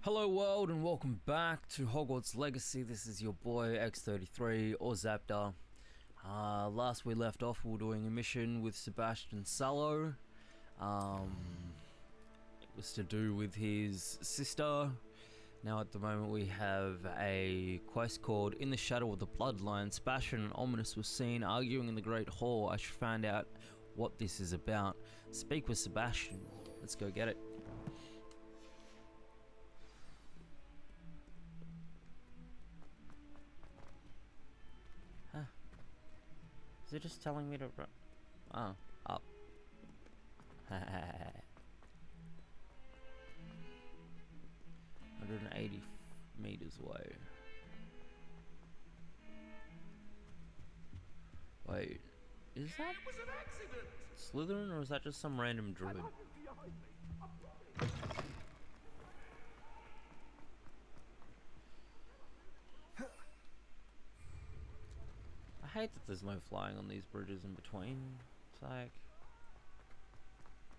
Hello world and welcome back to Hogwarts Legacy. This is your boy X33 or Zapda. Last we left off, we were doing a mission with Sebastian Sallow. It was to do with his sister. Now at the moment we have a quest called In the Shadow of the Bloodline. Sebastian and Ominous were seen arguing in the Great Hall. I should find out what this is about. Speak with Sebastian. Let's go get it. Is it just telling me to run? Oh, up. 180 meters away. Wait, is that It was an accident. Slytherin or is that just some random druid? I hate that there's no flying on these bridges in between. It's like,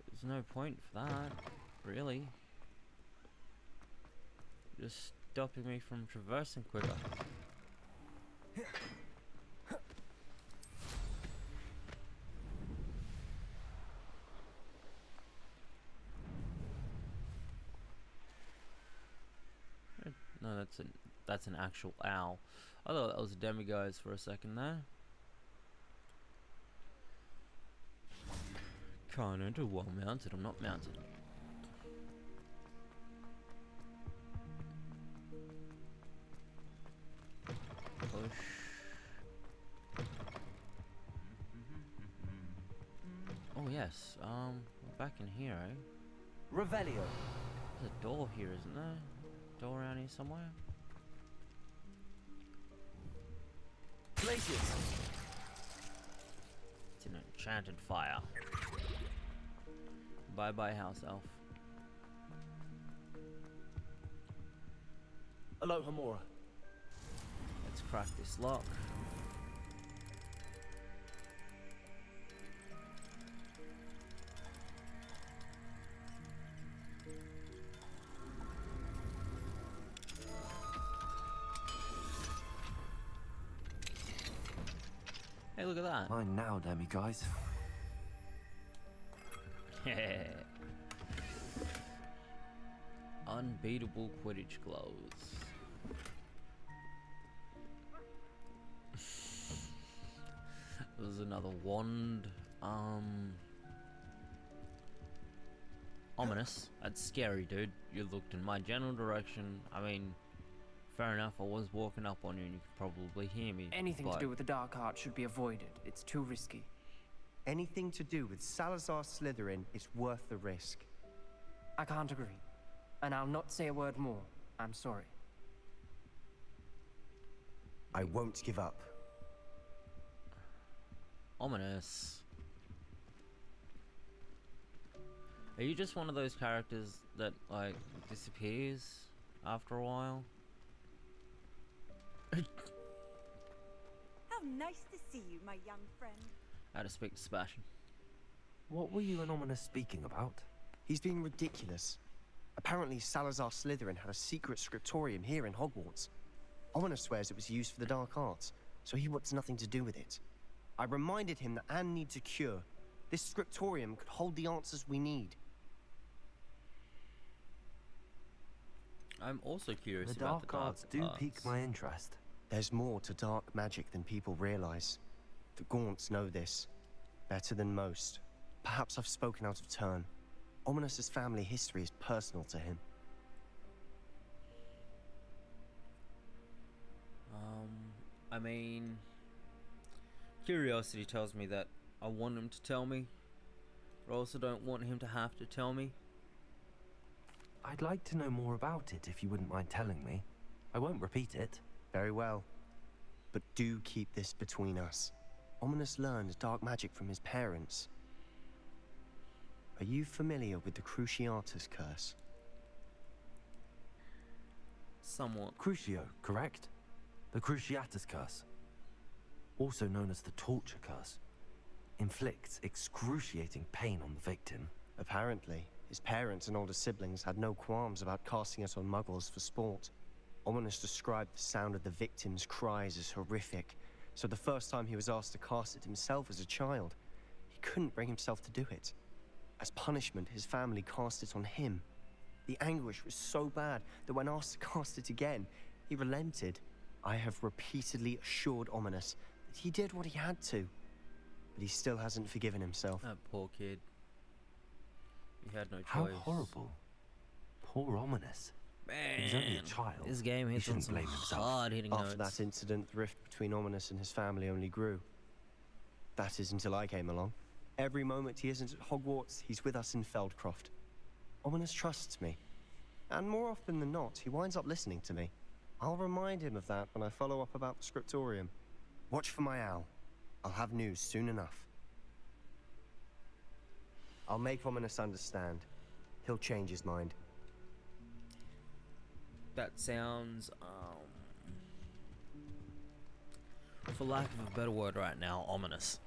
there's no point for that, really. Just stopping me from traversing quicker. No, that's an actual owl. I thought that was a demiguise for a second there. Can't enter while mounted. I'm not mounted. Push. Oh yes. We're back in here, eh? Revelio. There's a door here, isn't there? Door around here somewhere? Glaciers. It's an enchanted fire. Bye bye, house elf. Aloha Mora. Let's crack this lock. Hey, look at that. Mine now, demiguise. Unbeatable Quidditch gloves. There's another wand. Ominous. That's scary, dude. You looked in my general direction. I mean, fair enough, I was walking up on you and you could probably hear me. Anything to do with the dark art should be avoided. It's too risky. Anything to do with Salazar Slytherin is worth the risk. I can't agree. And I'll not say a word more. I'm sorry. I won't give up. Ominous. Are you just one of those characters that, like, disappears after a while? How nice to see you, my young friend. How to speak to Sebastian. What were you and Ominous speaking about? He's being ridiculous. Apparently Salazar Slytherin had a secret scriptorium here in Hogwarts. Ominous swears it was used for the dark arts, so he wants nothing to do with it. I reminded him that Anne needs a cure. This scriptorium could hold the answers we need. I'm also curious The about the dark arts do pique my interest. There's more to dark magic than people realize. The Gaunts know this better than most. Perhaps I've spoken out of turn. Ominous's family history is personal to him. I mean, curiosity tells me that I want him to tell me, but I also don't want him to have to tell me. I'd like to know more about it if you wouldn't mind telling me. I won't repeat it. Very well. But do keep this between us. Ominous learned dark magic from his parents. Are you familiar with the Cruciatus curse? Somewhat. Crucio, correct? The Cruciatus curse. Also known as the torture curse. Inflicts excruciating pain on the victim. Apparently, His parents and older siblings had no qualms about casting us on muggles for sport. Ominous described the sound of the victims' cries as horrific, so the first time he was asked to cast it himself as a child, he couldn't bring himself to do it. As punishment, his family cast it on him. The anguish was so bad that when asked to cast it again, he relented. I have repeatedly assured Ominous that he did what he had to, but he still hasn't forgiven himself. That poor kid. He had no choice. How horrible. Poor Ominous. Man, He's only a child. this game He hits on shouldn't some blame himself. hard-hitting After notes. that incident, the rift between Ominous and his family only grew. That is until I came along. Every moment he isn't at Hogwarts, he's with us in Feldcroft. Ominous trusts me. And more often than not, he winds up listening to me. I'll remind him of that when I follow up about the scriptorium. Watch for my owl. I'll have news soon enough. I'll make Ominous understand. He'll change his mind. That sounds, for lack of a better word right now, ominous.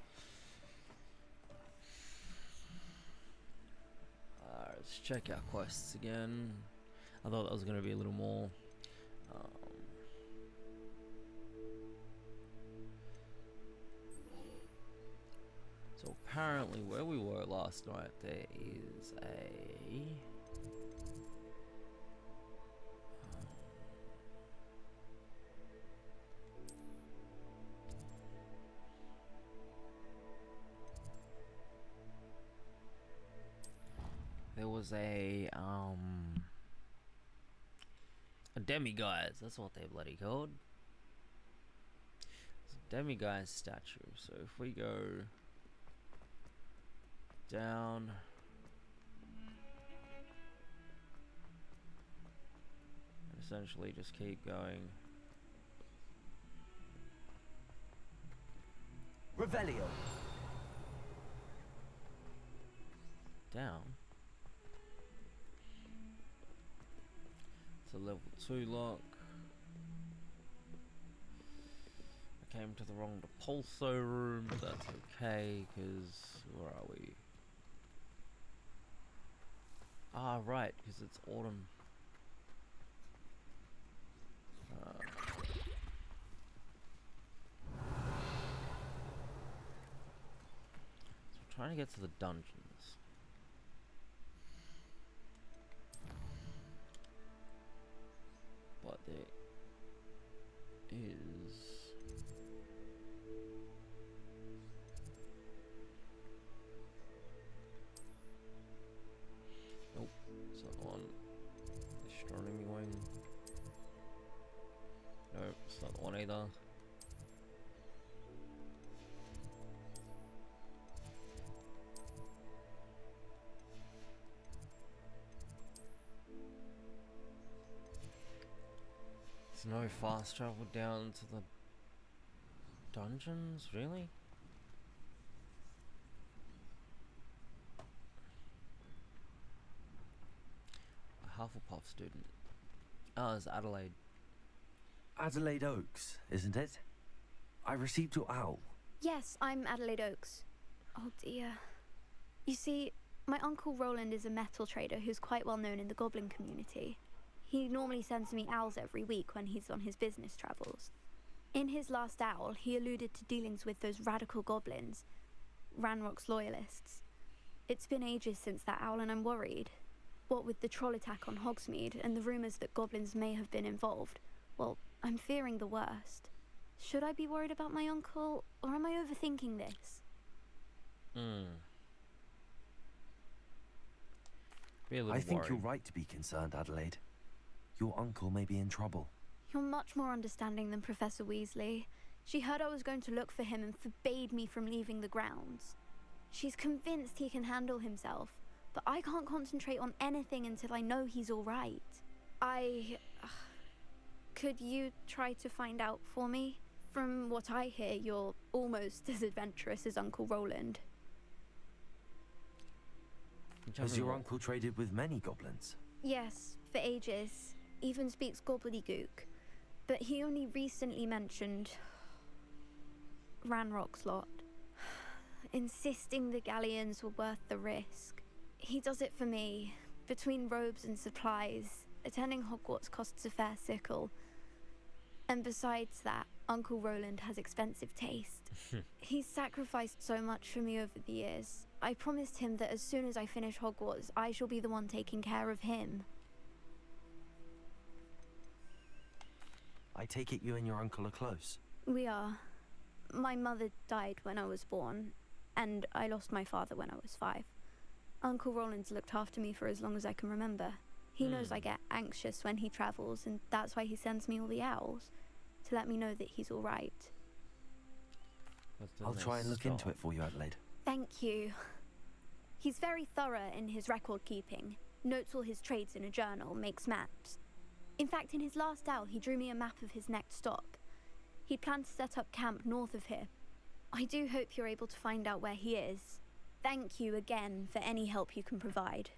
Let's check our quests again. I thought that was going to be a little more. So apparently where we were last night, there is a... there was a demiguise, that's what they're bloody called. It's a demiguise statue, so if we go down, and essentially just keep going. Revelio. Down. It's a level 2 lock. I came to the wrong Depulso room, but that's okay, because where are we? Ah, right, because it's autumn. So we're trying to get to the dungeons. But there is... Nope, it's not the one. Astronomy wing. Nope, it's not the one either. There's no fast travel down to the dungeons, really? A Hufflepuff student. Oh, it's Adelaide. Adelaide Oaks, isn't it? I received your owl. Yes, I'm Adelaide Oaks. Oh dear. You see, my uncle Roland is a metal trader who's quite well known in the goblin community. He normally sends me owls every week when he's on his business travels. In his last owl, he alluded to dealings with those radical goblins, Ranrock's loyalists. It's been ages since that owl and I'm worried. What with the troll attack on Hogsmeade and the rumours that goblins may have been involved, well, I'm fearing the worst. Should I be worried about my uncle, or am I overthinking this? Be a little I think worried. you're right to be concerned, Adelaide. Your uncle may be in trouble. You're much more understanding than Professor Weasley. She heard I was going to look for him and forbade me from leaving the grounds. She's convinced he can handle himself, but I can't concentrate on anything until I know he's all right. Could you try to find out for me? From what I hear, you're almost as adventurous as Uncle Roland. Has your uncle traded with many goblins? Yes, for ages. Even speaks gobbledygook. But he only recently mentioned Ranrock's lot, insisting the galleons were worth the risk. He does it for me, Between robes and supplies, attending Hogwarts costs a fair sickle. And besides that, Uncle Roland has expensive taste. He's sacrificed so much for me over the years. I promised him that as soon as I finish Hogwarts, I shall be the one taking care of him. I take it you and your uncle are close. We are. My mother died when I was born, and I lost my father when I was 5. Uncle Roland's looked after me for as long as I can remember. He knows I get anxious when he travels, and that's why he sends me all the owls, to let me know that he's all right. I'll try and look into it for you, Adelaide. Thank you. He's very thorough in his record keeping, notes all his trades in a journal, makes maps. In fact, in his last owl, he drew me a map of his next stop. He planned to set up camp north of here. I do hope you're able to find out where he is. Thank you again for any help you can provide.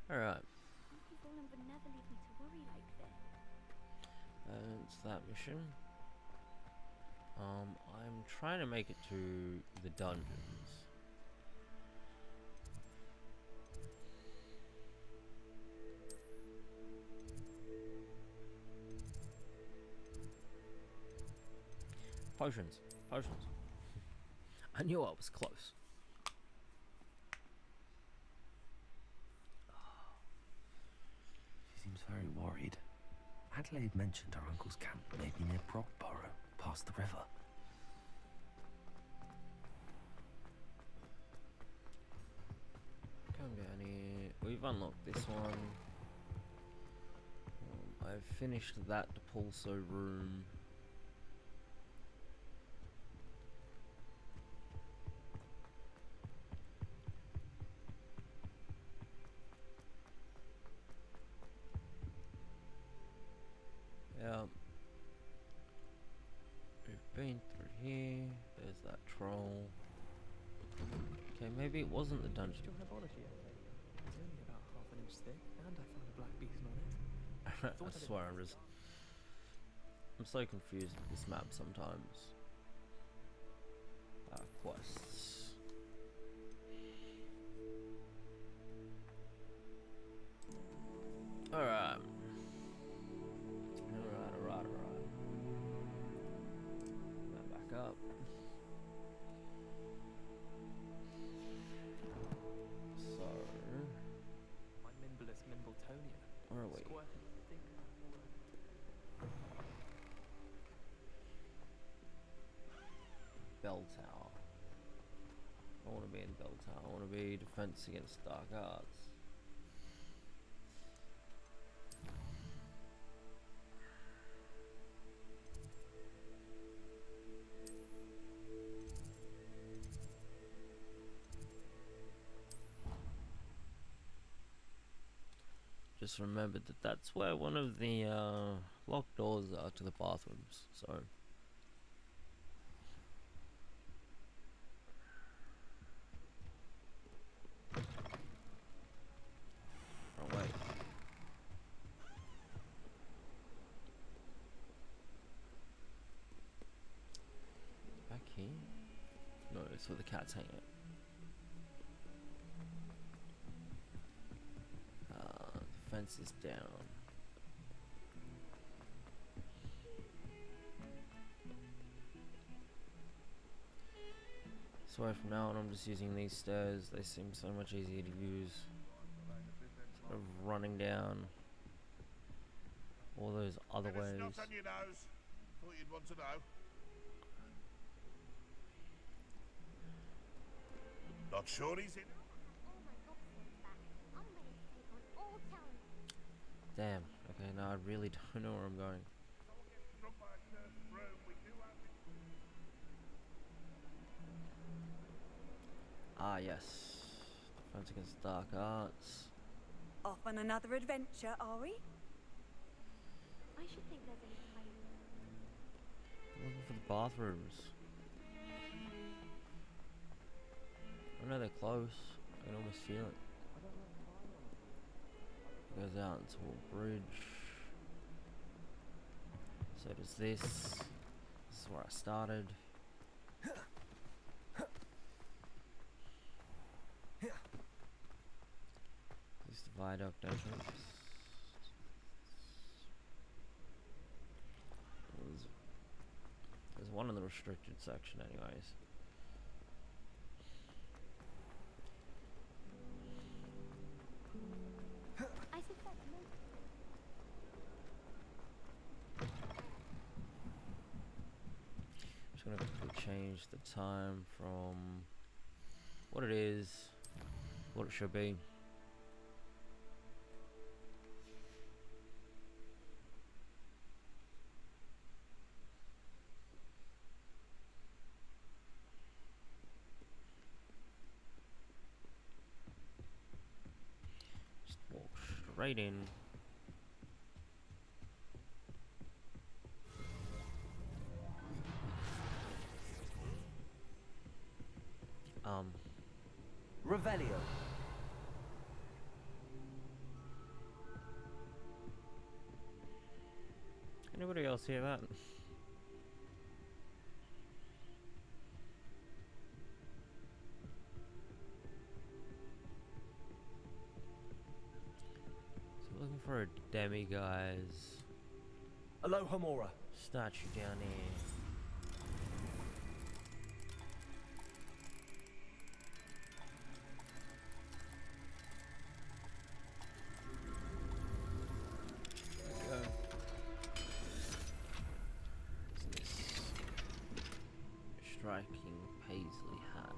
Alright. Uncle Roland would never leave me to worry like this. It's that mission. I'm trying to make it to the dungeons. Potions. Potions. I knew I was close. She seems very worried. Adelaide mentioned her uncle's camp may be near Brockborough, past the river. Come down here. We've unlocked this one. I've finished that Depulso room. Yeah. We've been through here. There's that troll. Okay, maybe it wasn't the dungeon. Do you have biology essay? It's only about half an inch thick, and I found a black beeson on it. I swear I'm so confused with this map sometimes. Quests. Alright. Alright. Now back up. So, My Mimblus Mimbletonia. where are we? Square, thick, Bell Tower. I want to be in Bell Tower. I want to be defense against dark arts. Just remembered that that's where one of the locked doors are to the bathrooms. So. Oh wait. Back here? No, it's where the cat's hanging out. The fence is down. So from now on I'm just using these stairs. They seem so much easier to use. Instead of running down all those other ways. Not on your nose. Thought you'd want to know. Not sure he's in. Damn. Okay, now I really don't know where I'm going. Ah, yes. Defense against dark arts. Off on another adventure, are we? I should think there's any time. Looking for the bathrooms. I know they're close. I can almost feel it. Goes out into a bridge. So does this. This is where I started. Viaduct entrance. There's one in the restricted section anyways. I suspect Just gonna quickly change the time from what it is, what it should be. Just walk straight in. Revelio. Anybody else hear that? So looking for a demiguise Aloha Mora. statue down here. Striking paisley hat.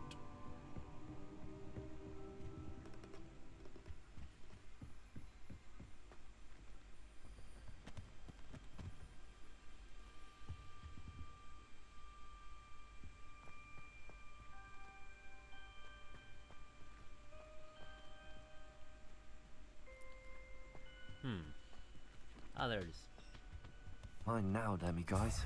Ah, there it is. Fine now, demi guys.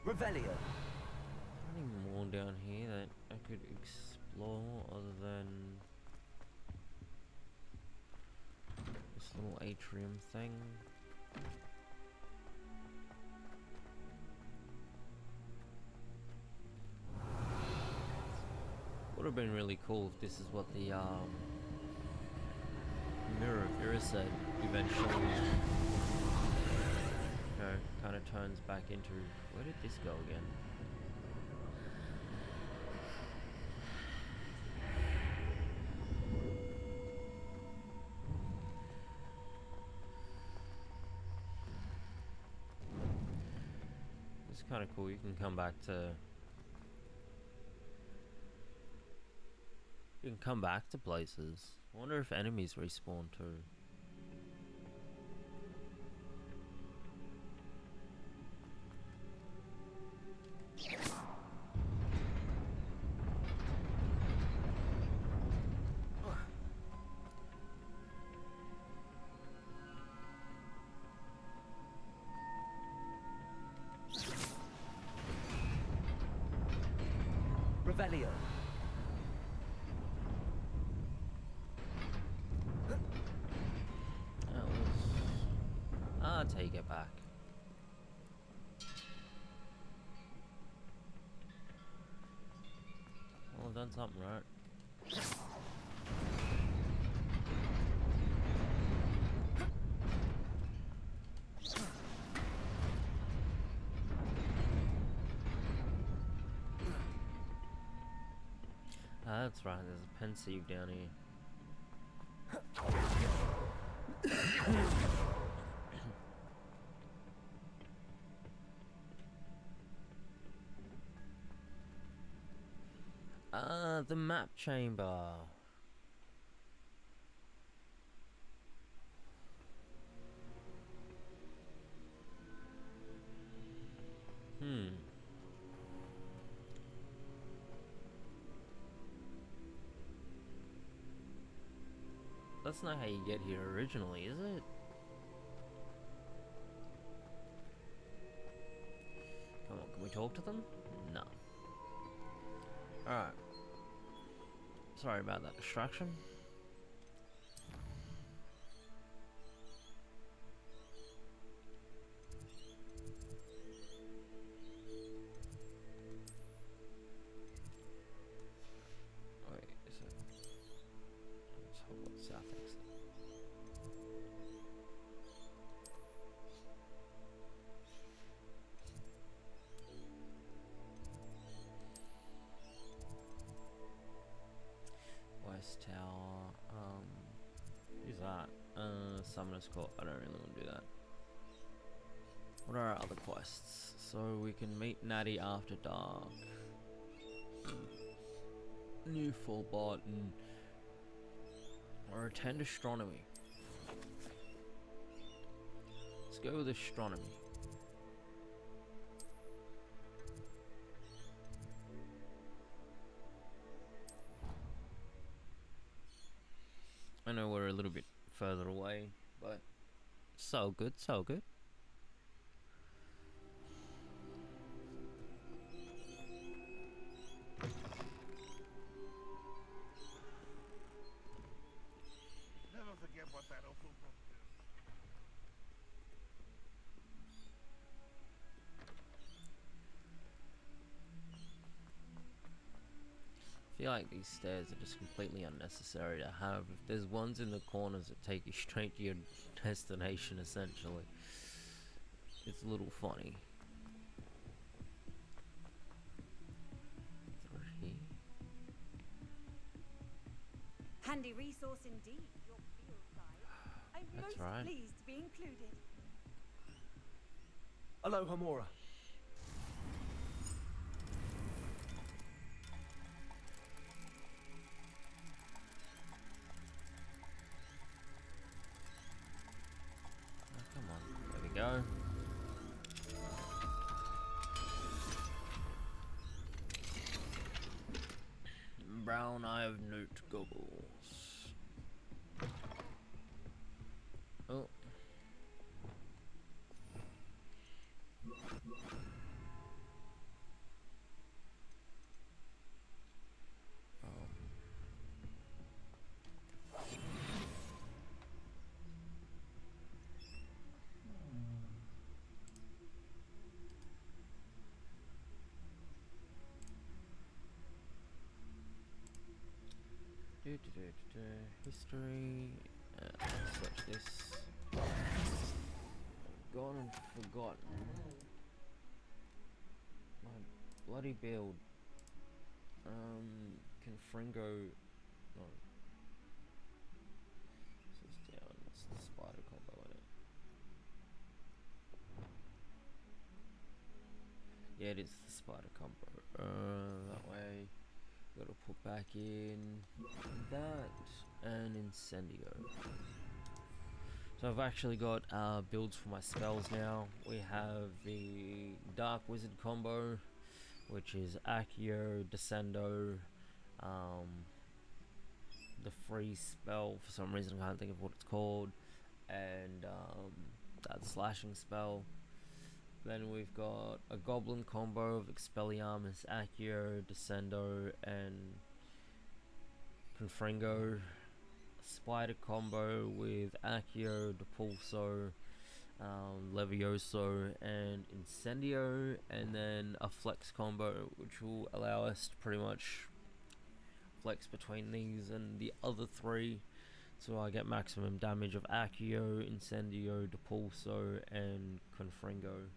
Revelio. Anything more down here that I could explore other than this little atrium thing? Would have been really cool if this is what the Mirror of Mirror said eventually. You know, kind of turns back into, where did this go again? It's kind of cool. You can come back to. You can come back to places. I wonder if enemies respawn too. Revelio. That was... I'll take it back. Well, I've done something right. Ah, that's right, there's a pensieve down here. The map chamber. That's not how you get here originally, is it? Come on, can we talk to them? No. Alright. Sorry about that distraction. Summoner's Court. I don't really want to do that. What are our other quests? So we can meet Natty after dark. New full button. Or attend astronomy. Let's go with astronomy. I know we're a little bit further away, but so good, so good. Never forget what that Hufflepuff did. I feel like these stairs are just completely unnecessary to have. If there's ones in the corners that take you straight to your destination, essentially, it's a little funny. Through here. Handy resource indeed, your field guide. I'm That's most right. pleased to be included. Aloha Mora. Oh, come on, there we go. Brown Eye of Newt Goggles. Oh. History. Let's search this. Gone and forgotten. My bloody build. Confringo. No. This is down. It's the spider combo in it. Yeah, it is the spider combo. That way. Gotta put back in that and Incendio. So I've actually got builds for my spells now. We have the Dark Wizard combo, which is Accio, Descendo, the free spell, for some reason I can't think of what it's called, and that slashing spell. Then we've got a Goblin combo of Expelliarmus, Accio, Descendo, and Confringo. A Spider combo with Accio, Depulso, Levioso, and Incendio. And then a Flex combo, which will allow us to pretty much flex between these and the other three. So I get maximum damage of Accio, Incendio, Depulso, and Confringo.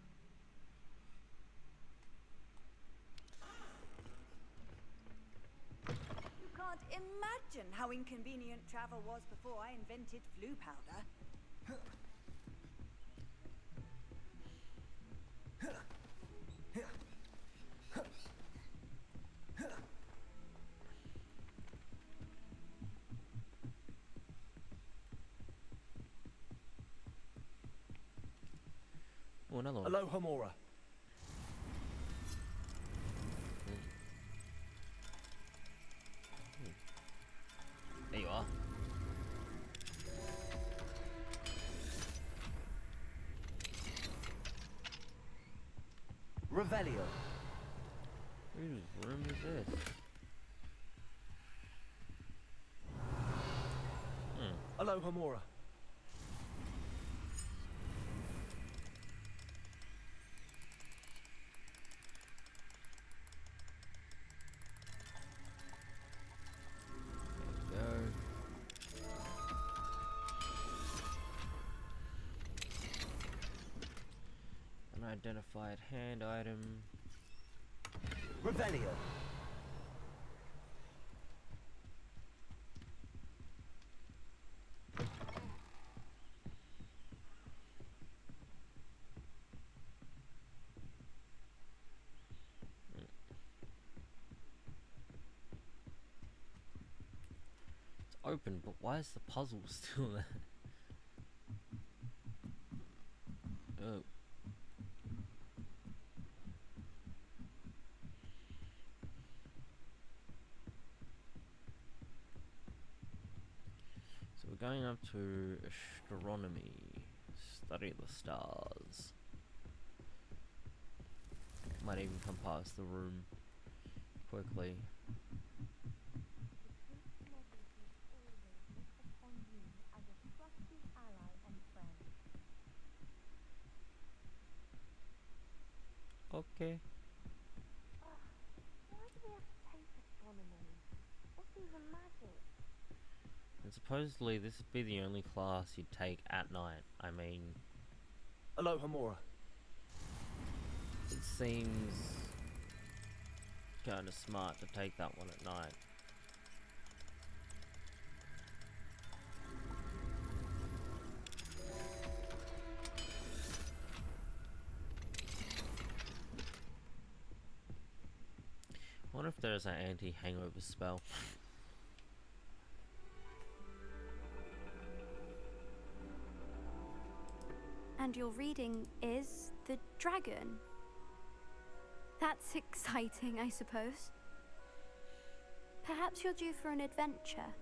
You can't imagine how inconvenient travel was before I invented flu powder. Oh, another one. Aloha Mora. There you are. Revelio. Whose room is this? Aloha Mora. Unidentified hand item. Revelio. open, but why is the puzzle still there? Oh. So we're going up to Astronomy. Study the stars. Might even come past the room quickly. Okay. Why do we have to take astronomy? What's even magic? And supposedly this would be the only class you'd take at night. I mean, Hello, Hamura. it seems kind of smart to take that one at night. I wonder if there's an anti-hangover spell. And your reading is the dragon. That's exciting, I suppose. Perhaps you're due for an adventure.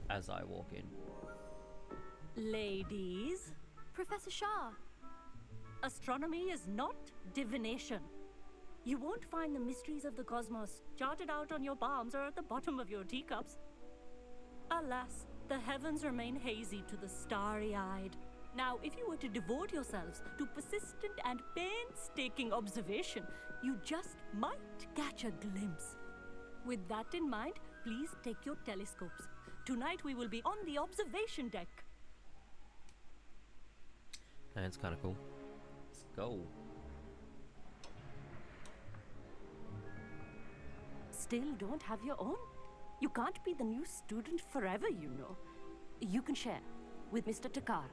As I walk in. Ladies, Professor Shah. astronomy is not divination. You won't find the mysteries of the cosmos charted out on your palms or at the bottom of your teacups. Alas, the heavens remain hazy to the starry-eyed. Now, if you were to devote yourselves to persistent and painstaking observation, you just might catch a glimpse. With that in mind, please take your telescopes. Tonight we will be on the observation deck. That's kind of cool. Let's go. Still don't have your own? You can't be the new student forever, you know. You can share with Mr. Takar.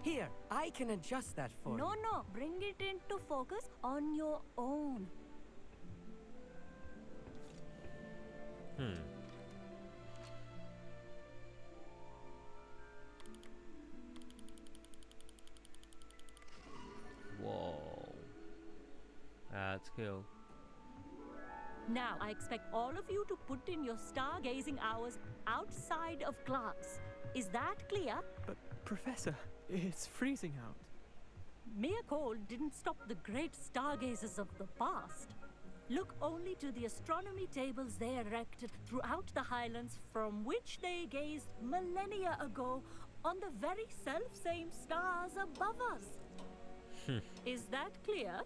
Here, I can adjust that for you. No, bring it into focus on your own. Whoa. That's cool. Now, I expect all of you to put in your stargazing hours outside of class. Is that clear? But, Professor, it's freezing out. Mere cold didn't stop the great stargazers of the past. Look only to the astronomy tables they erected throughout the highlands from which they gazed millennia ago on the very self-same stars above us. Is that clear?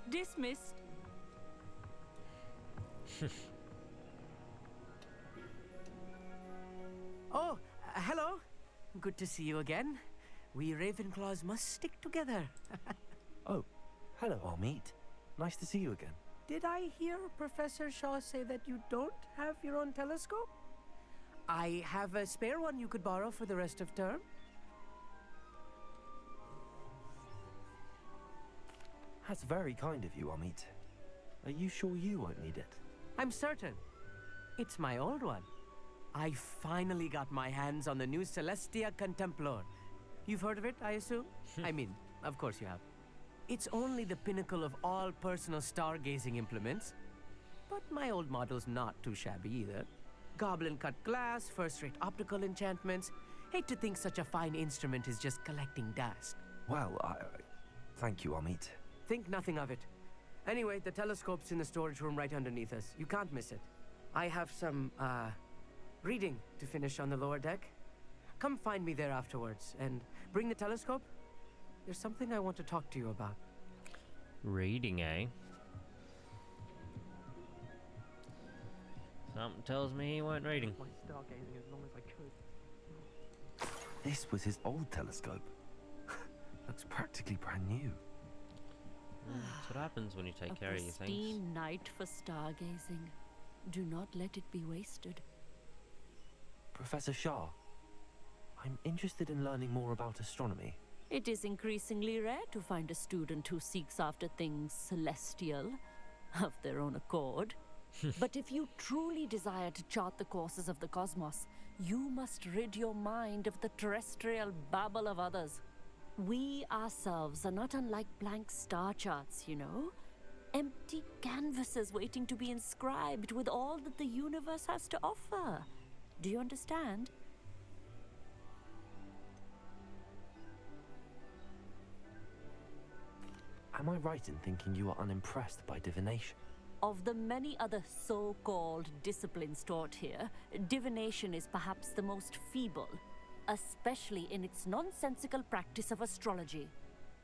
Dismissed. Oh, hello. Good to see you again. We Ravenclaws must stick together. Oh, hello, Amit. Nice to see you again. Did I hear Professor Shaw say that you don't have your own telescope? I have a spare one you could borrow for the rest of term. That's very kind of you, Amit. Are you sure you won't need it? I'm certain. It's my old one. I finally got my hands on the new Celestia Contemplor. You've heard of it, I assume? I mean, of course you have. It's only the pinnacle of all personal stargazing implements. But my old model's not too shabby either. Goblin-cut glass, first-rate optical enchantments. Hate to think such a fine instrument is just collecting dust. Well, thank you, Amit. Think nothing of it. Anyway, the telescope's in the storage room right underneath us. You can't miss it. I have some, reading to finish on the lower deck. Come find me there afterwards, and bring the telescope. There's something I want to talk to you about. Reading, eh? Something tells me he weren't reading. My stargazing as long as I could. This was his old telescope. Looks practically brand new. That's what happens when you take care of your things. Pristine night for stargazing. Do not let it be wasted. Professor Shah, I'm interested in learning more about astronomy. It is increasingly rare to find a student who seeks after things celestial of their own accord. But if you truly desire to chart the courses of the cosmos, you must rid your mind of the terrestrial babble of others. We ourselves are not unlike blank star charts, you know? Empty canvases waiting to be inscribed with all that the universe has to offer. Do you understand? Am I right in thinking you are unimpressed by divination? Of the many other so-called disciplines taught here, divination is perhaps the most feeble, especially in its nonsensical practice of astrology.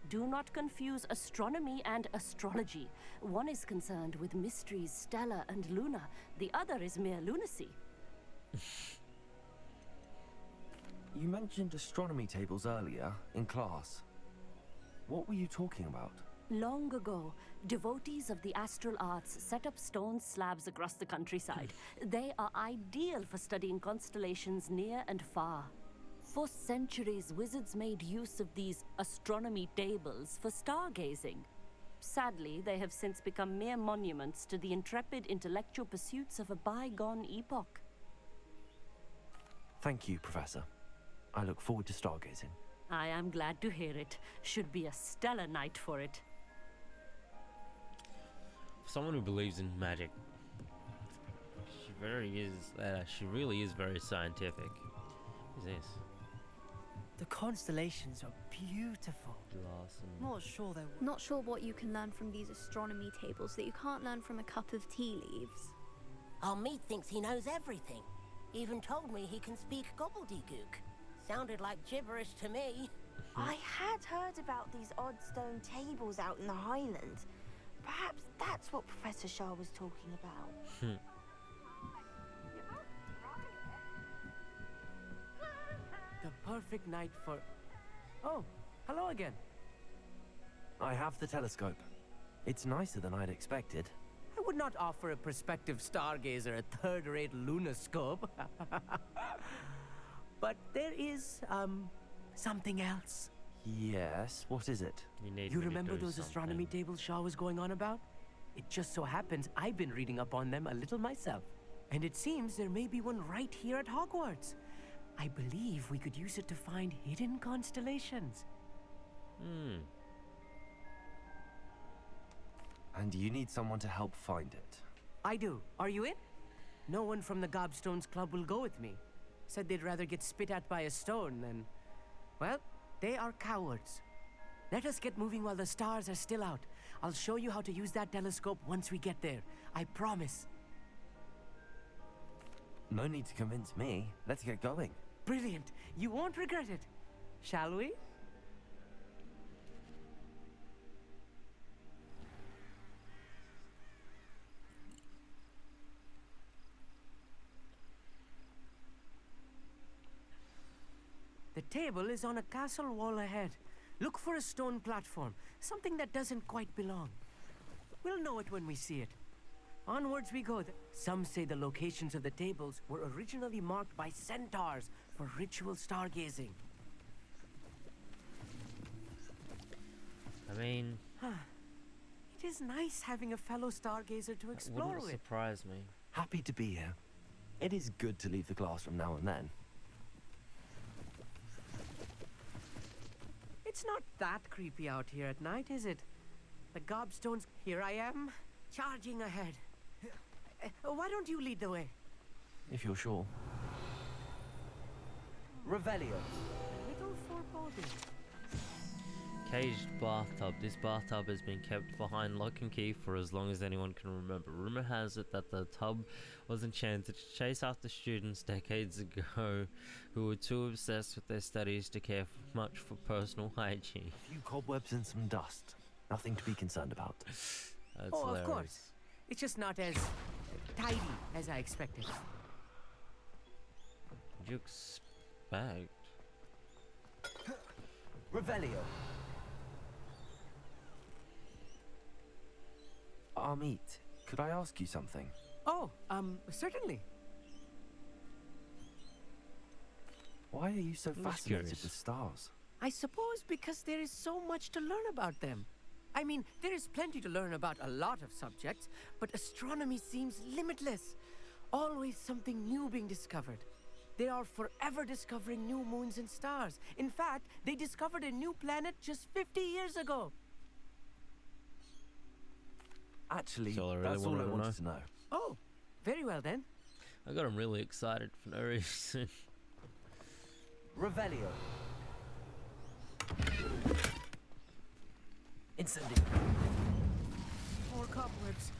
Do not confuse astronomy and astrology. One is concerned with mysteries stellar and lunar, the other is mere lunacy. You mentioned astronomy tables earlier, in class. What were you talking about? Long ago, devotees of the astral arts set up stone slabs across the countryside. They are ideal for studying constellations near and far. For centuries, wizards made use of these astronomy tables for stargazing. Sadly, they have since become mere monuments to the intrepid intellectual pursuits of a bygone epoch. Thank you, Professor. I look forward to stargazing. I am glad to hear it. Should be a stellar night for it. Someone who believes in magic, she really is very scientific. What is this? The constellations are beautiful. Not sure what you can learn from these astronomy tables that you can't learn from a cup of tea leaves. Our meat thinks he knows everything. Even told me he can speak gobbledygook. Sounded like gibberish to me. I had heard about these odd stone tables out in the Highlands. Perhaps that's what Professor Shah was talking about. The perfect night for... Oh, hello again. I have the telescope. It's nicer than I'd expected. I would not offer a prospective stargazer a third-rate lunoscope. But there is, something else. Yes, what is it? You remember those astronomy tables Shaw was going on about? It just so happens I've been reading up on them a little myself. And it seems there may be one right here at Hogwarts. I believe we could use it to find hidden constellations. And you need someone to help find it. I do. Are you in? No one from the Gobstones Club will go with me. Said they'd rather get spit at by a stone than... Well, they are cowards. Let us get moving while the stars are still out. I'll show you how to use that telescope once we get there. I promise. No need to convince me. Let's get going. Brilliant. You won't regret it. Shall we? The table is on a castle wall ahead. Look for a stone platform, something that doesn't quite belong. We'll know it when we see it. Onwards we go. Some say the locations of the tables were originally marked by centaurs for ritual stargazing. I mean... It is nice having a fellow stargazer to explore wouldn't with. surprise me. Happy to be here. It is good to leave the classroom now and then. It's not that creepy out here at night, is it? The Gobstones... Here I am, charging ahead. Why don't you lead the way? If you're sure. Revelio. Little foreboding. Caged bathtub. This bathtub has been kept behind lock and key for as long as anyone can remember. Rumor has it that the tub was enchanted to chase after students decades ago who were too obsessed with their studies to care much for personal hygiene. A few cobwebs and some dust. Nothing to be concerned about. That's Oh, hilarious. of course. It's just not as tidy as I expected. What'd you expect? Revelio. Amit, could I ask you something? Oh, certainly. Why are you so just fascinated curious. with stars? I suppose because there is so much to learn about them. I mean, there is plenty to learn about a lot of subjects, but astronomy seems limitless. Always something new being discovered. They are forever discovering new moons and stars. In fact, they discovered a new planet just 50 years ago. Actually, That's all I really that's all wanted I to wanted know. to know. Oh, very well then. I got him really excited for no reason. Revelio. Incendio. More cobwebs.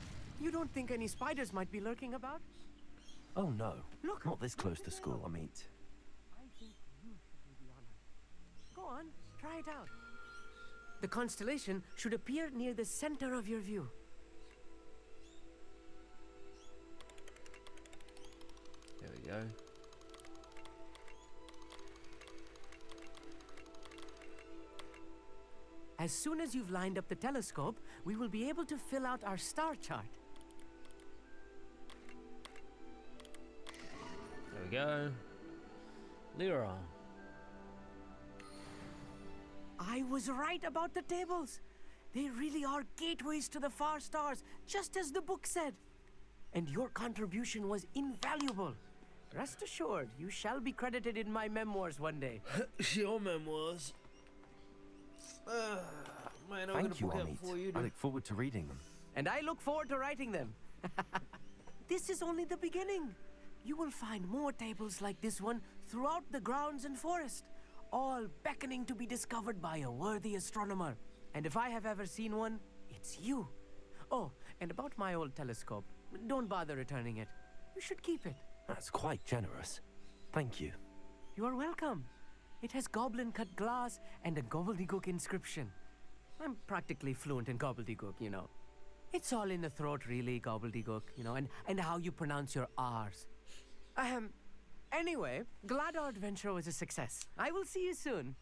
You don't think any spiders might be lurking about? Oh no, Look, not this close to school, I mean. I think you should do the honor. Go on, try it out. The constellation should appear near the center of your view. There we go. As soon as you've lined up the telescope, we will be able to fill out our star chart. There we go. Lyra. I was right about the tables. They really are gateways to the far stars, just as the book said. And your contribution was invaluable. Rest assured, you shall be credited in my memoirs one day. Your memoirs. Man, Thank you, Amit. I look forward to reading them. And I look forward to writing them. This is only the beginning. You will find more tables like this one throughout the grounds and forest, all beckoning to be discovered by a worthy astronomer. And if I have ever seen one, it's you. Oh, and about my old telescope, don't bother returning it. You should keep it. That's quite generous. Thank you. You are welcome. It has goblin-cut glass and a gobbledygook inscription. I'm practically fluent in gobbledygook, you know. It's all in the throat, really, gobbledygook, you know, and how you pronounce your R's. Anyway, glad our adventure was a success. I will see you soon.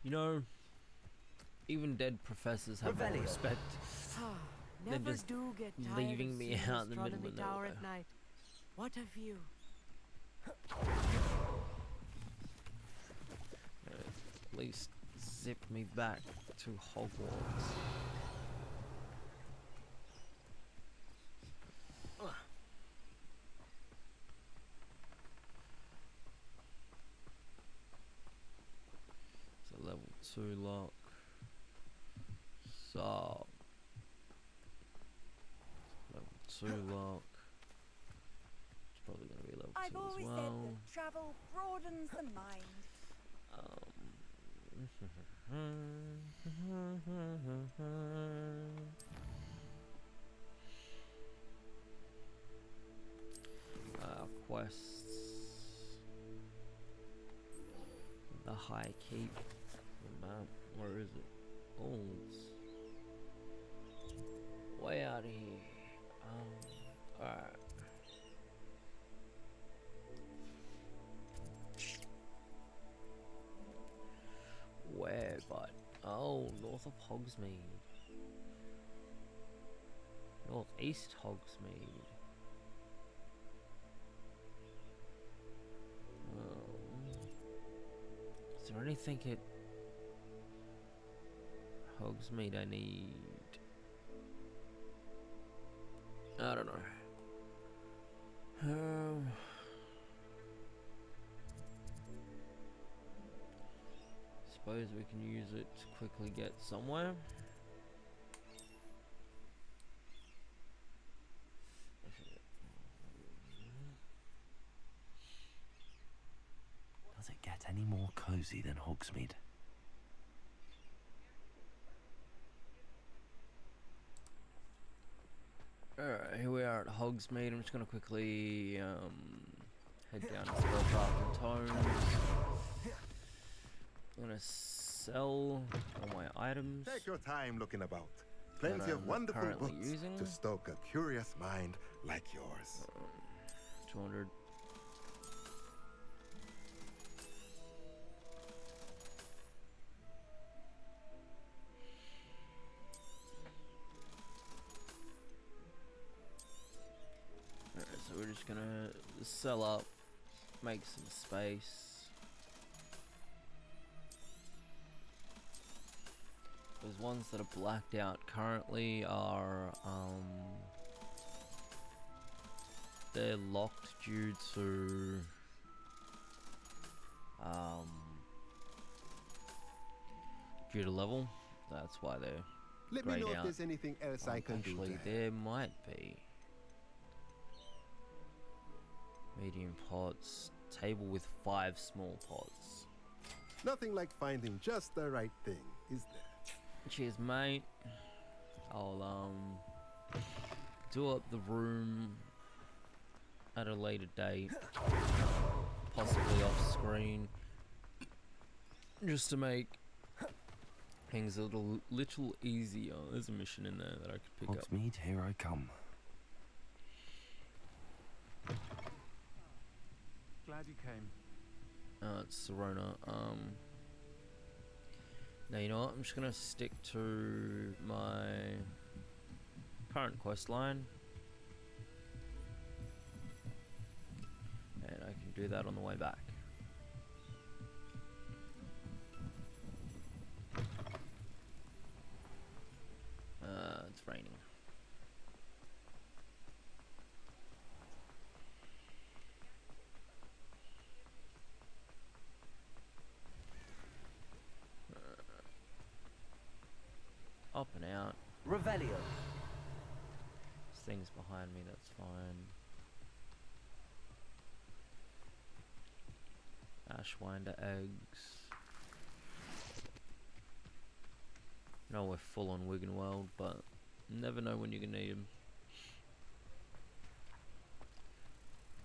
You know, even dead professors have more respect. They're Never just do get tired leaving of me seeing out in the middle Astronomy of Tower nowhere. at night. What a view. At least zip me back to Hogwarts. It's a level 2 lock. So level 2 lock. It's probably gonna be level 2 I've as always said well. that travel broadens the mind. Quests. The High Keep. The map. Where is it? Oh, it's way out of here. Alright. Where, but oh, north of Hogsmeade. Northeast Hogsmeade. Is there anything at Hogsmeade I need? I don't know. Suppose we can use it to quickly get somewhere. Does it get any more cozy than Hogsmeade? Alright, here we are at Hogsmeade. I'm just gonna quickly head down to Spellcraft and Tomes. I'm gonna sell all my items. Take your time looking about. Plenty that of I'm wonderful currently books using. to stoke a curious mind like yours. 200. sell up, make some space. Those ones that are blacked out currently are they're locked due to level. That's why they're Let me grayed know if out. there's anything else I can do to Actually, help. there might be. Medium pots, table with 5 small pots. Nothing like finding just the right thing, is there? Cheers, mate. I'll do up the room at a later date, possibly off screen, just to make things a little easier. There's a mission in there that I could pick up. Hogsmeade, here I come. Glad you came. It's Serona. Now you know what? I'm just gonna stick to my current quest line, and I can do that on the way back. It's raining. Up and out. Revelio. There's things behind me, that's fine. Ashwinder eggs. No, we're full on Wiggenweld, but never know when you're gonna need them.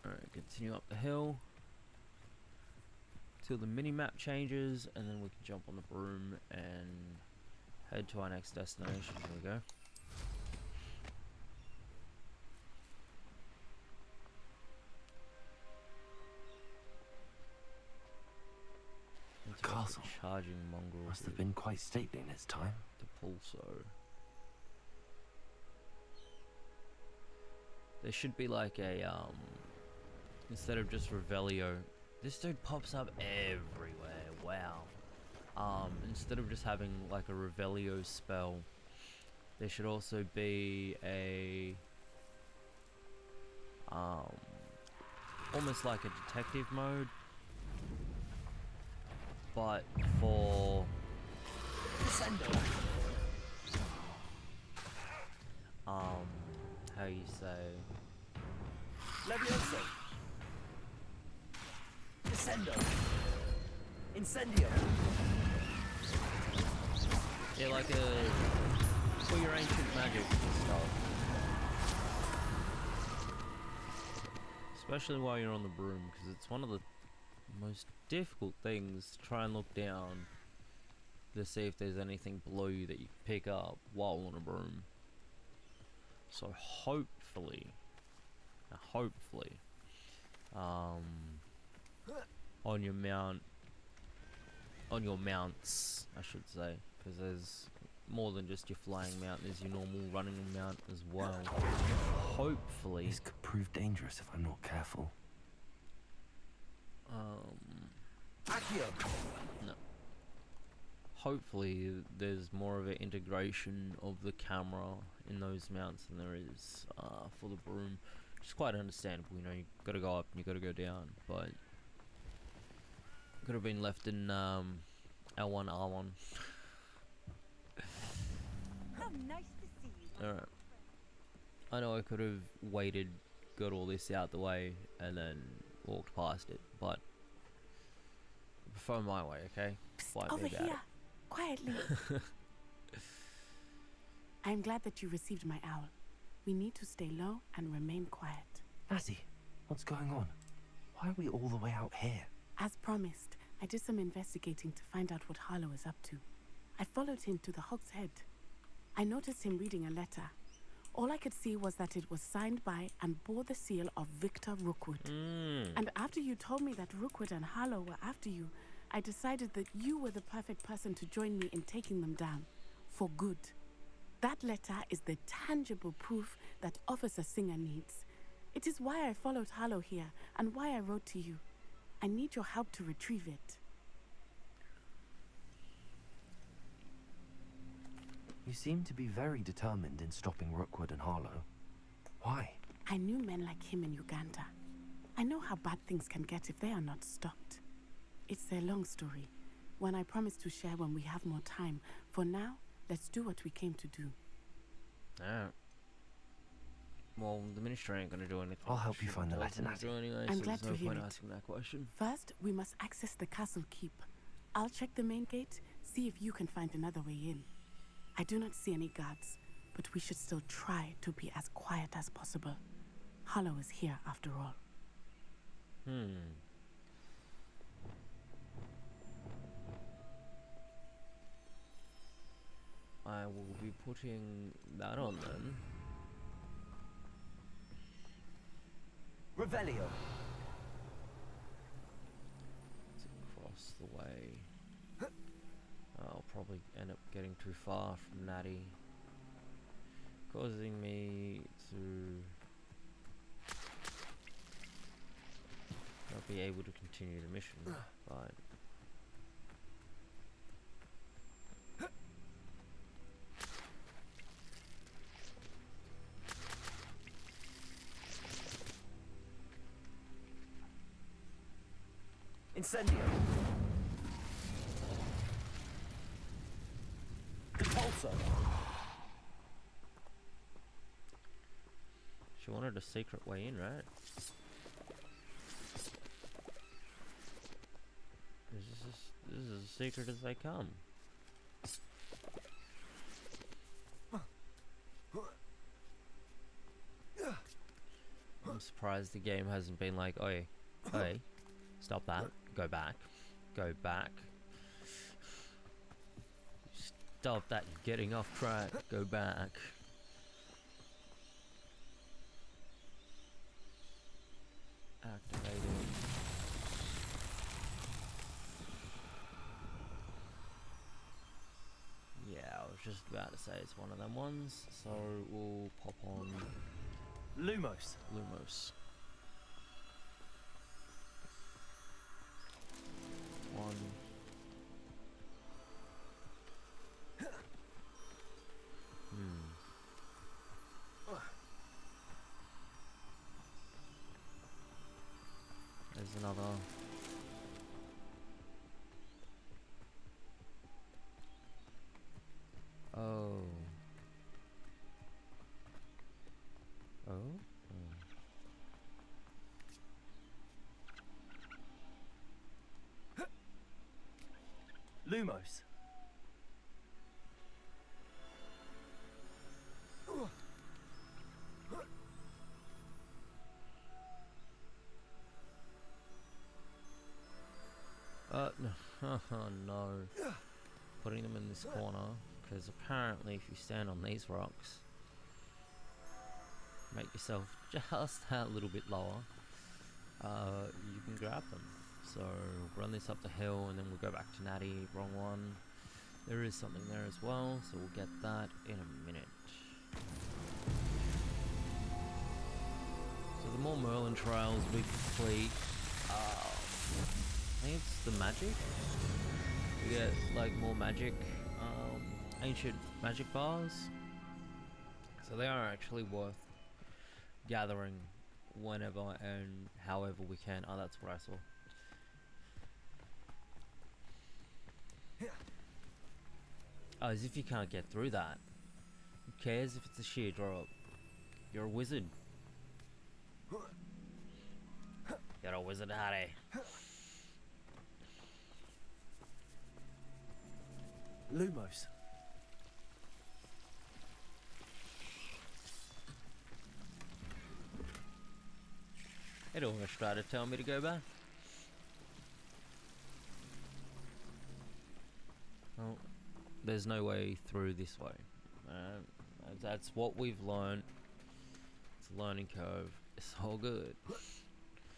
Alright, continue up the hill till the mini-map changes, and then we can jump on the broom and head to our next destination. Here we go. Castle. Charging mongrel. Must have been quite stately in its time. The pulso. There should be like a instead of just Revelio, this dude pops up everywhere. Wow. Instead of just having like a Revelio spell, there should also be a almost like a detective mode, but for how you say Levioso. Descendo. Incendio. yeah, like a for your ancient magic stuff, especially while you're on the broom, because it's one of the most difficult things to try and look down to see if there's anything below you that you can pick up while on a broom. So hopefully on your mounts, I should say, because there's more than just your flying mount, there's your normal running mount as well. Hopefully This could prove dangerous if I'm not careful. no. Hopefully there's more of an integration of the camera in those mounts than there is for the broom. Which is quite understandable, you know, you gotta go up and you gotta go down, but could have been left in L1, R1. How nice to see you. Alright. I know I could have waited, got all this out the way, and then walked past it, but I prefer my way, okay? Fight me Over about here, quietly. I'm glad that you received my owl. We need to stay low and remain quiet. Lassie, what's going on? Why are we all the way out here? As promised, I did some investigating to find out what Harlow is up to. I followed him to the Hog's Head. I noticed him reading a letter. All I could see was that it was signed by and bore the seal of Victor Rookwood. And after you told me that Rookwood and Harlow were after you, I decided that you were the perfect person to join me in taking them down. For good. That letter is the tangible proof that Officer Singer needs. It is why I followed Harlow here and why I wrote to you. I need your help to retrieve it. You seem to be very determined in stopping Rookwood and Harlow. Why? I knew men like him in Uganda. I know how bad things can get if they are not stopped. It's a long story, one I promise to share when we have more time. For now, let's do what we came to do. Alright. Well, the ministry ain't gonna do anything. I'll help you find the letter, Natty. Anyway, I'm so glad there's no to hear point it. asking that question. First, we must access the castle keep. I'll check the main gate, see if you can find another way in. I do not see any guards, but we should still try to be as quiet as possible. Harlow is here after all. I will be putting that on then. Revelio. It's across the way. I'll probably end up getting too far from Natty, causing me to not be able to continue the mission, but Incendio. Repulsor. she wanted a secret way in, right? This is as secret as they come. I'm surprised the game hasn't been like, oi, stop that, go back, stop that, you're getting off track, go back. Activated. Yeah, I was just about to say it's one of them ones, so we'll pop on Lumos. One. There's another. Oh. Lumos. No. No. Putting them in this corner, because apparently if you stand on these rocks, make yourself just a little bit lower, you can grab them. So run this up the hill and then we'll go back to Natty. Wrong one. There is something there as well, so we'll get that in a minute. So the more Merlin trials we complete, I think it's the magic. We get like more magic, ancient magic bars. So they are actually worth gathering whenever and however we can. Oh, that's what I saw. Oh, as if you can't get through that. Who cares if it's a sheer drop? You're a wizard. You're a wizard, Harry. Lumos. It almost tried to tell me to go back. Oh, there's no way through this way. That's what we've learned. It's a learning curve. It's all good.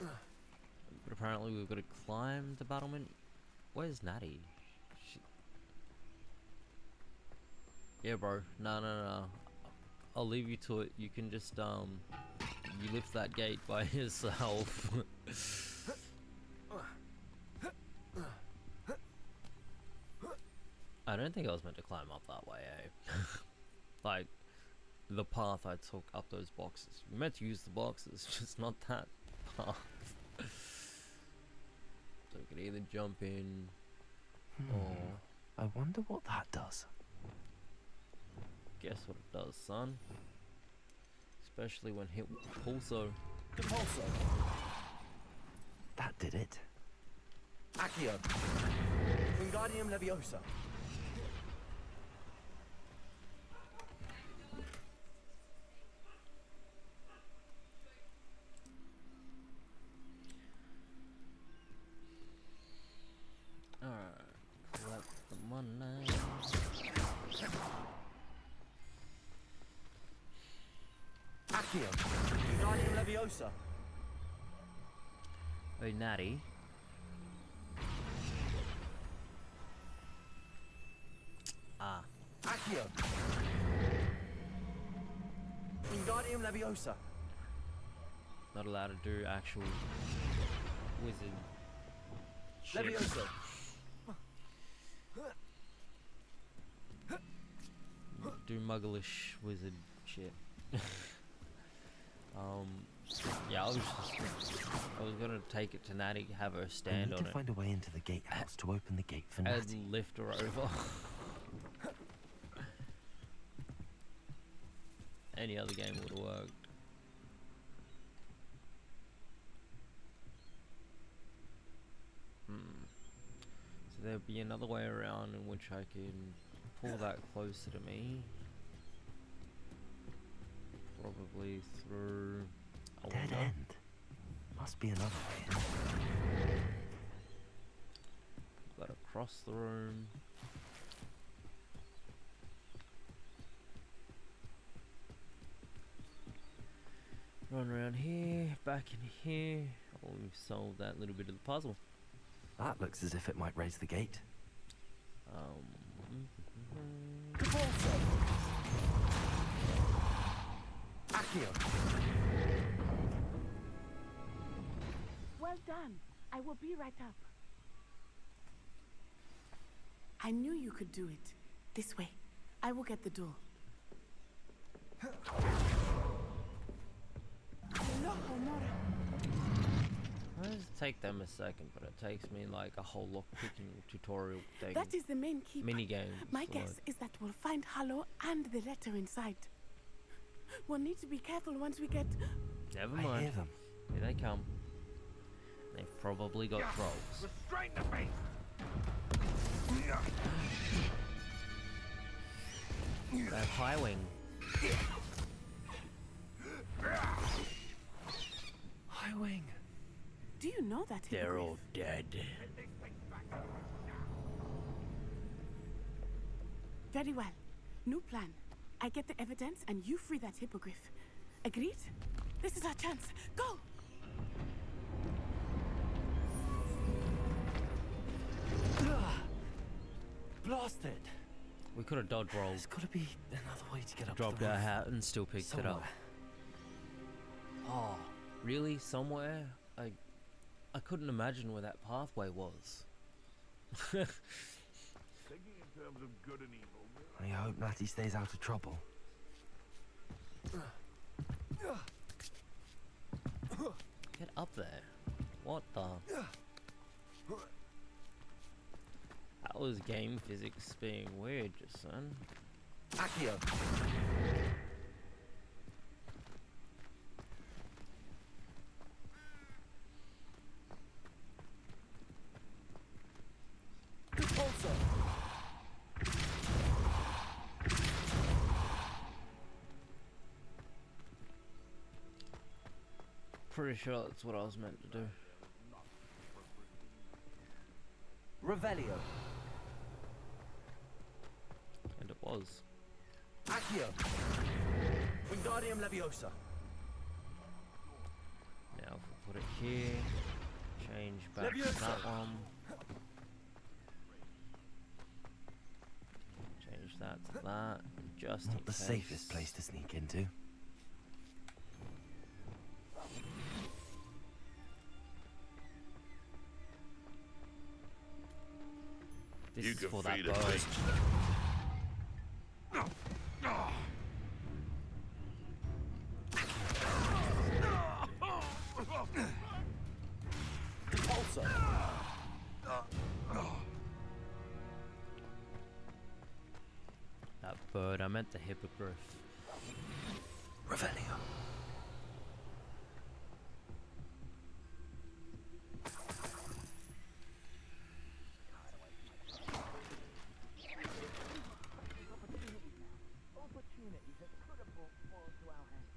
But apparently we've got to climb the battlement. Where's Natty? Yeah, bro. No. I'll leave you to it. You can just you lift that gate by yourself. I don't think I was meant to climb up that way, eh? Like, the path I took up those boxes. You're meant to use the boxes, just not that path. So we could either jump in, or... I wonder what that does. Guess what it does, son. Especially when hit with Pulso. Pulso. That did it. Accio. Wingardium Leviosa. Alright, collect the money. Accio. Wingardium Leviosa. Oh, natty. Ah. Accio. Wingardium Leviosa. Not allowed to do actual wizard shit. Leviosa. Do mugglish wizard shit. Yeah, I was gonna take it to Natty, have her stand I on need to find a way into the gatehouse to open the gate for Natty. and lift her over. Any other game would have worked. So there'll be another way around in which I can pull that closer to me. Probably through a Dead window. end. Must be another way in. Gotta cross the room. Run around here, back in here. Oh, we've solved that little bit of the puzzle. That looks as if it might raise the gate. Well done. I will be right up. I knew you could do it. This way. I will get the door. Why does it take them a second, but it takes me like a whole lockpicking tutorial thing. That is the main key. Mini games. My guess is that we'll find Hollow and the letter inside. We'll need to be careful once we get... Never I mind. hear them. Here they come. They've probably got trolls. Restrain the beast! That high wing. High wing. Do you know that They're hippogriff? all dead. Very well. New plan. I get the evidence and you free that hippogriff. Agreed? This is our chance. Go! Blasted. We could have dodge rolled. There's got to be another way to get up. Dropped the our roof. hat and still picked it up. Oh, really? Somewhere? I couldn't imagine where that pathway was. Thinking in terms of good and evil. I hope Natty stays out of trouble. Get up there. What the? That was game physics being weird, just son. Accio. Pretty sure that's what I was meant to do. Revelio. And it was. Accio. Wingardium Leviosa. Now if we put it here, change back to Leviosa. that one. Change that to that, just Not in the case. safest place to sneak into. This You is can for that feed bird. a beast. Repulsor. That bird, I meant the hippogriff. Revelio. Opportunities that could have brought fall to our hands.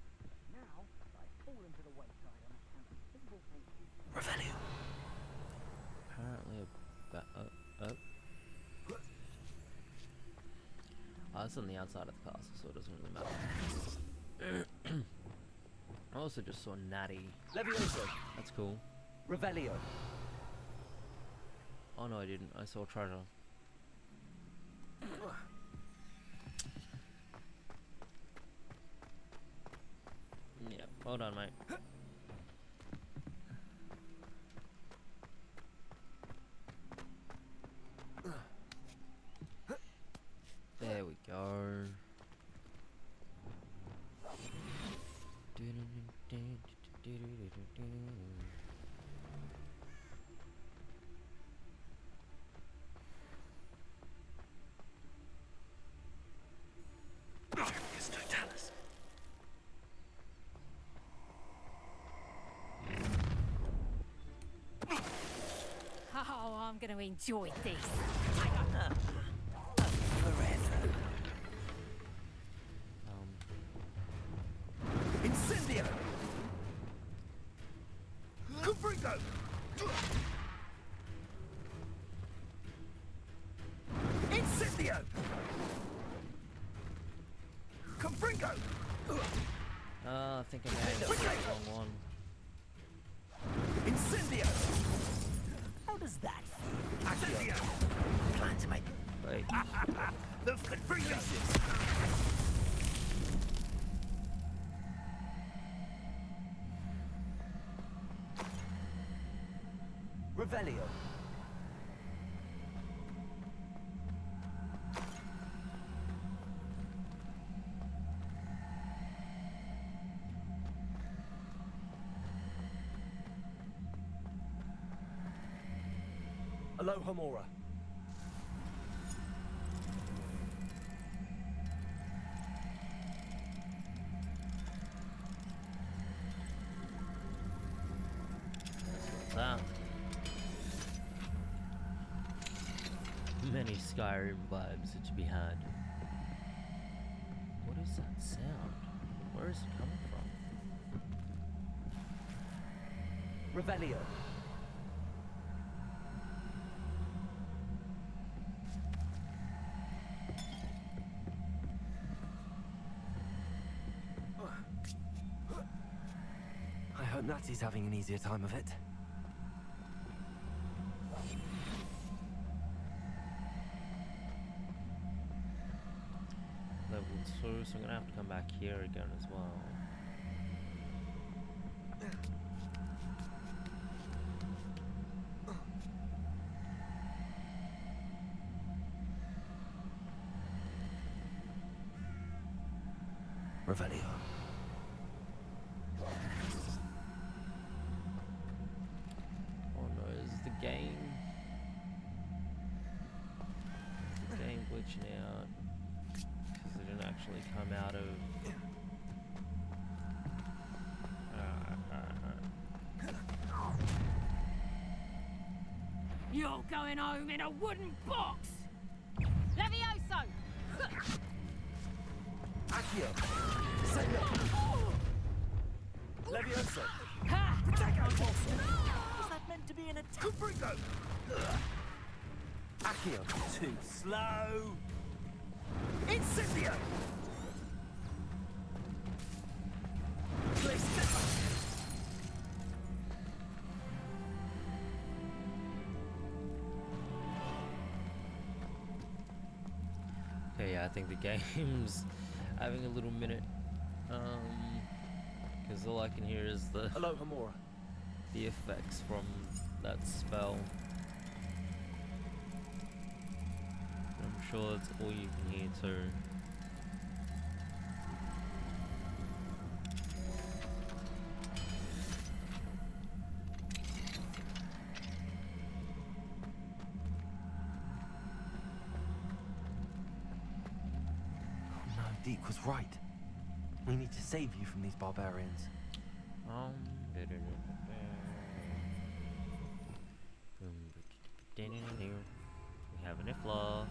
Now, I fall into the wayside on account of simple things. Revelio. Apparently oh, it's on the outside of the castle, so it doesn't really matter. I also just saw Natty. Levioso. That's cool. Revelio. Oh no, I didn't. I saw treasure. Yeah, well done, mate. There we go. Oh, I'm going to enjoy this. Incendio. Confringo! Incendio. Confringo. I think I may have the wrong one. Incendio. How does that feel? Accio. Plan to make Wait. The Confringo. Revelio. Aloha Mora. What's that? Many Skyrim vibes are to be had. What is that sound? Where is it coming from? Revelio. I hope Natty's having an easier time of it. Level 2, so I'm gonna have to come back here again as well. Revelio. Oh no, is the game glitching out? Because it didn't actually come out of... You're going home in a wooden box! Levioso! Accio. Sendo. Levioso. Ha! Protect our boss. Was that meant to be an attack? Confringo. Accio. Too slow. Incendio. Okay, yeah, I think the game's having a little minute. Because all I can hear is the Aloha Mora. the effects from that spell. sure that's all you can hear too. No, Deke was right. We need to save you from these barbarians. We have an Ifla.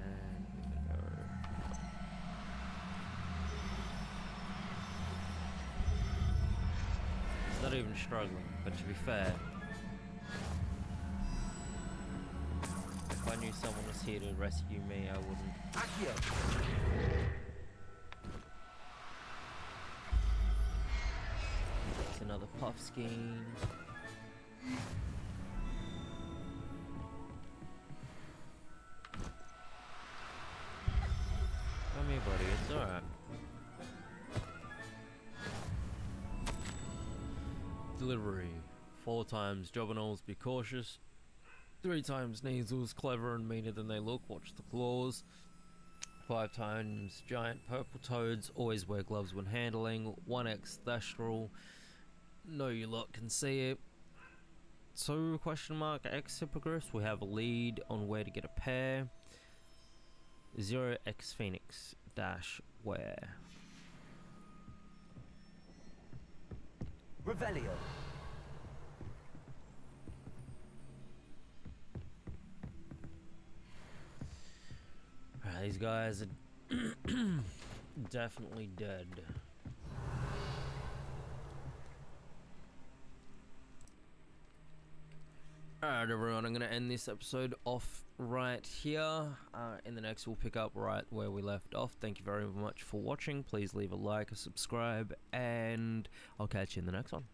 And we can go. He's not even struggling, but to be fair, if I knew someone was here to rescue me, I wouldn't. It's another puff scheme. Come here, buddy, it's alright. Delivery. 4 times Jobberknolls, be cautious. 3 times Neasels, clever and meaner than they look, watch the claws. 5 times giant purple toads, always wear gloves when handling. 1x Thestral, know you lot can see it. 2 question mark X Hippogriffs, we have a lead on where to get a pair. 0x Phoenix dash where. Revelio. Alright, these guys are definitely dead. Alright everyone, I'm going to end this episode off right here. In the next we'll pick up right where we left off. Thank you very much for watching. Please leave a like, a subscribe, and I'll catch you in the next one.